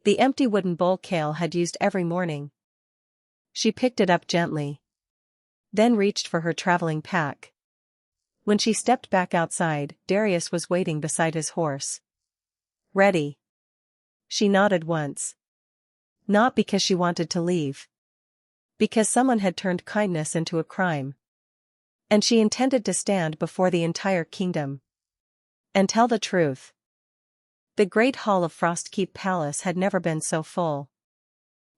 The empty wooden bowl Kale had used every morning. She picked it up gently. Then reached for her traveling pack. When she stepped back outside, Darius was waiting beside his horse. Ready. She nodded once. Not because she wanted to leave. Because someone had turned kindness into a crime. And she intended to stand before the entire kingdom. And tell the truth. The great hall of Frostkeep Palace had never been so full.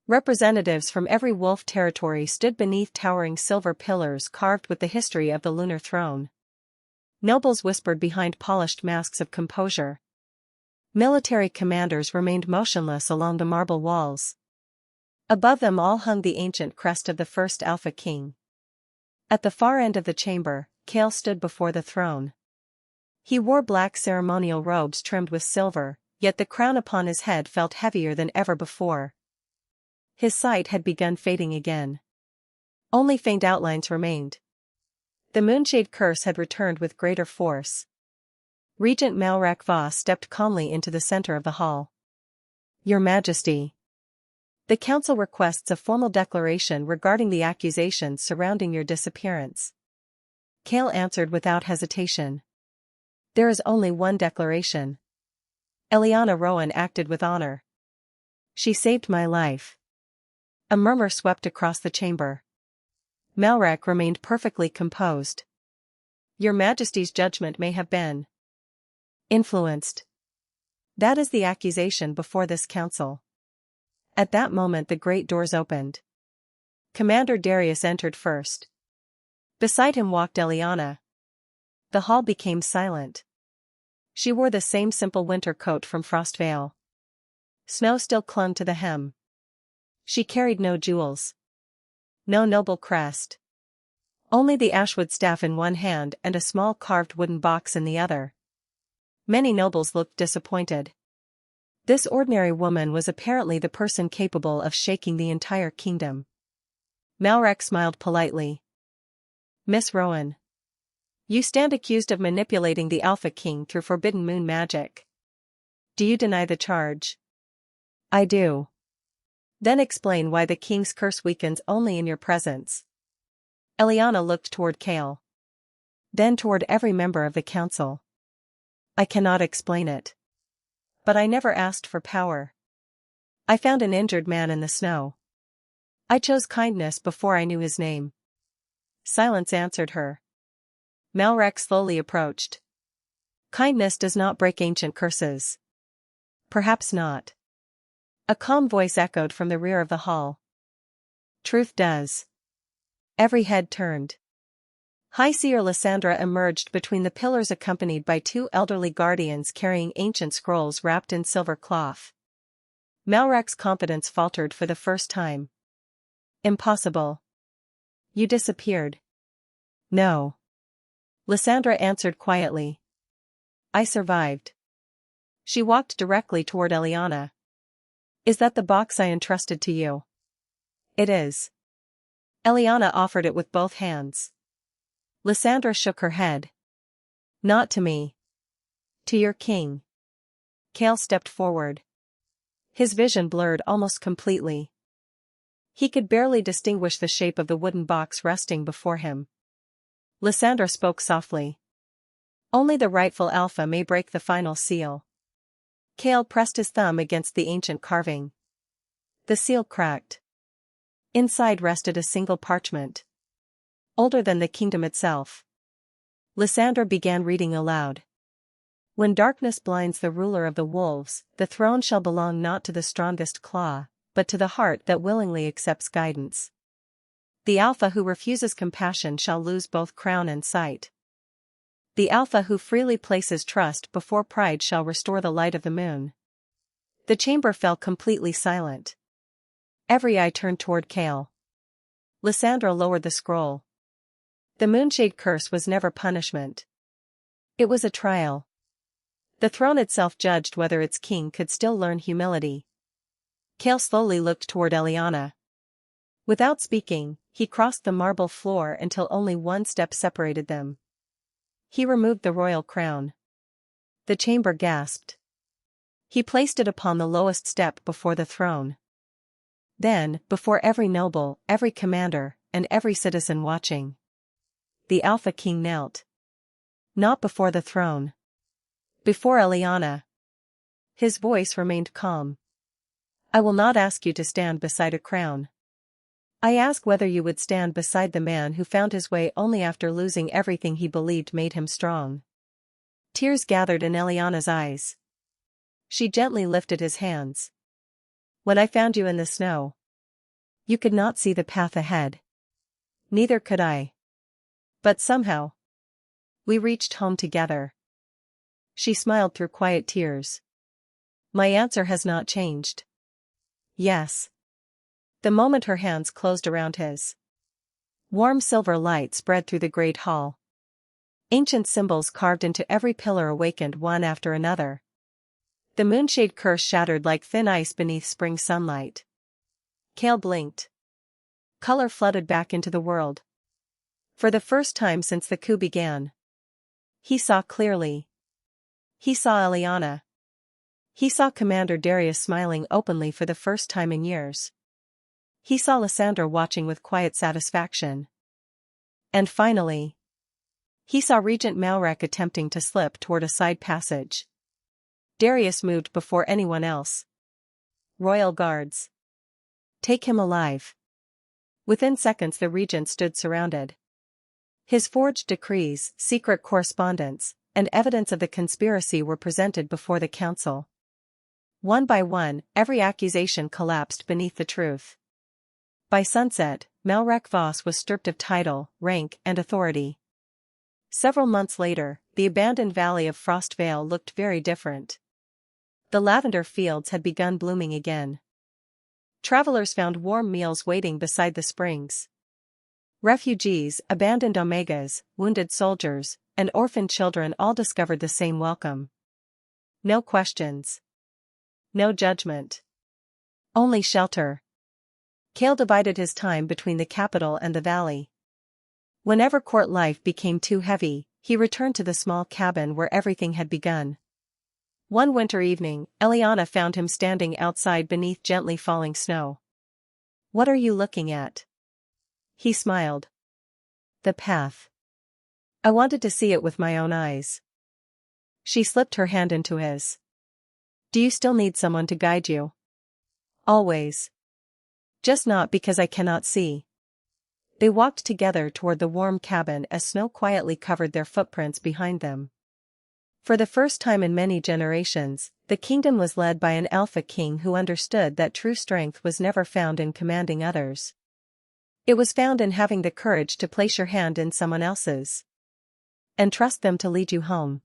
Representatives from every wolf territory stood beneath towering silver pillars carved with the history of the lunar throne. Nobles whispered behind polished masks of composure. Military commanders remained motionless along the marble walls. Above them all hung the ancient crest of the first Alpha King. At the far end of the chamber, Kale stood before the throne. He wore black ceremonial robes trimmed with silver, yet the crown upon his head felt heavier than ever before. His sight had begun fading again. Only faint outlines remained. The moonshade curse had returned with greater force. Regent Malrak Voss stepped calmly into the center of the hall. Your Majesty. The council requests a formal declaration regarding the accusations surrounding your disappearance. Kale answered without hesitation. There is only one declaration. Eliana Rowan acted with honor. She saved my life. A murmur swept across the chamber. Malrak remained perfectly composed. Your Majesty's judgment may have been influenced. That is the accusation before this council. At that moment the great doors opened. Commander Darius entered first. Beside him walked Eliana. The hall became silent. She wore the same simple winter coat from Frostvale. Snow still clung to the hem. She carried no jewels. No noble crest. Only the ashwood staff in one hand and a small carved wooden box in the other. Many nobles looked disappointed. This ordinary woman was apparently the person capable of shaking the entire kingdom. Malrak smiled politely. Miss Rowan. You stand accused of manipulating the Alpha King through forbidden moon magic. Do you deny the charge? I do. Then explain why the king's curse weakens only in your presence. Eliana looked toward Kale. Then toward every member of the council. I cannot explain it. But I never asked for power. I found an injured man in the snow. I chose kindness before I knew his name. Silence answered her. Malrak slowly approached. Kindness does not break ancient curses. Perhaps not. A calm voice echoed from the rear of the hall. Truth does. Every head turned. High Seer Lysandra emerged between the pillars accompanied by two elderly guardians carrying ancient scrolls wrapped in silver cloth. Malrek's confidence faltered for the first time. Impossible. You disappeared. No. Lysandra answered quietly. I survived. She walked directly toward Eliana. Is that the box I entrusted to you? It is. Eliana offered it with both hands. Lysandra shook her head. Not to me. To your king. Cale stepped forward. His vision blurred almost completely. He could barely distinguish the shape of the wooden box resting before him. Lysandra spoke softly. Only the rightful Alpha may break the final seal. Cale pressed his thumb against the ancient carving. The seal cracked. Inside rested a single parchment. Older than the kingdom itself. Lysandra began reading aloud. When darkness blinds the ruler of the wolves, the throne shall belong not to the strongest claw, but to the heart that willingly accepts guidance. The Alpha who refuses compassion shall lose both crown and sight. The Alpha who freely places trust before pride shall restore the light of the moon. The chamber fell completely silent. Every eye turned toward Cale. Lysandra lowered the scroll. The moonshade curse was never punishment. It was a trial. The throne itself judged whether its king could still learn humility. Cale slowly looked toward Eliana. Without speaking, he crossed the marble floor until only one step separated them. He removed the royal crown. The chamber gasped. He placed it upon the lowest step before the throne. Then, before every noble, every commander, and every citizen watching, the Alpha King knelt. Not before the throne. Before Eliana. His voice remained calm. I will not ask you to stand beside a crown. I ask whether you would stand beside the man who found his way only after losing everything he believed made him strong. Tears gathered in Eliana's eyes. She gently lifted his hands. When I found you in the snow, you could not see the path ahead. Neither could I. But somehow, we reached home together. She smiled through quiet tears. My answer has not changed. Yes. The moment her hands closed around his, warm silver light spread through the great hall. Ancient symbols carved into every pillar awakened one after another. The moonshade curse shattered like thin ice beneath spring sunlight. Cale blinked. Color flooded back into the world. For the first time since the coup began. He saw clearly. He saw Eliana. He saw Commander Darius smiling openly for the first time in years. He saw Lysandra watching with quiet satisfaction. And finally, he saw Regent Malrek attempting to slip toward a side passage. Darius moved before anyone else. Royal guards. Take him alive. Within seconds the regent stood surrounded. His forged decrees, secret correspondence, and evidence of the conspiracy were presented before the council. One by one, every accusation collapsed beneath the truth. By sunset, Malrek Voss was stripped of title, rank, and authority. Several months later, the abandoned valley of Frostvale looked very different. The lavender fields had begun blooming again. Travelers found warm meals waiting beside the springs. Refugees, abandoned omegas, wounded soldiers, and orphaned children all discovered the same welcome. No questions. No judgment. Only shelter. Cale divided his time between the capital and the valley. Whenever court life became too heavy, he returned to the small cabin where everything had begun. One winter evening, Eliana found him standing outside beneath gently falling snow. What are you looking at? He smiled. The path. I wanted to see it with my own eyes. She slipped her hand into his. Do you still need someone to guide you? Always. Just not because I cannot see. They walked together toward the warm cabin as snow quietly covered their footprints behind them. For the first time in many generations, the kingdom was led by an alpha king who understood that true strength was never found in commanding others. It was found in having the courage to place your hand in someone else's and trust them to lead you home.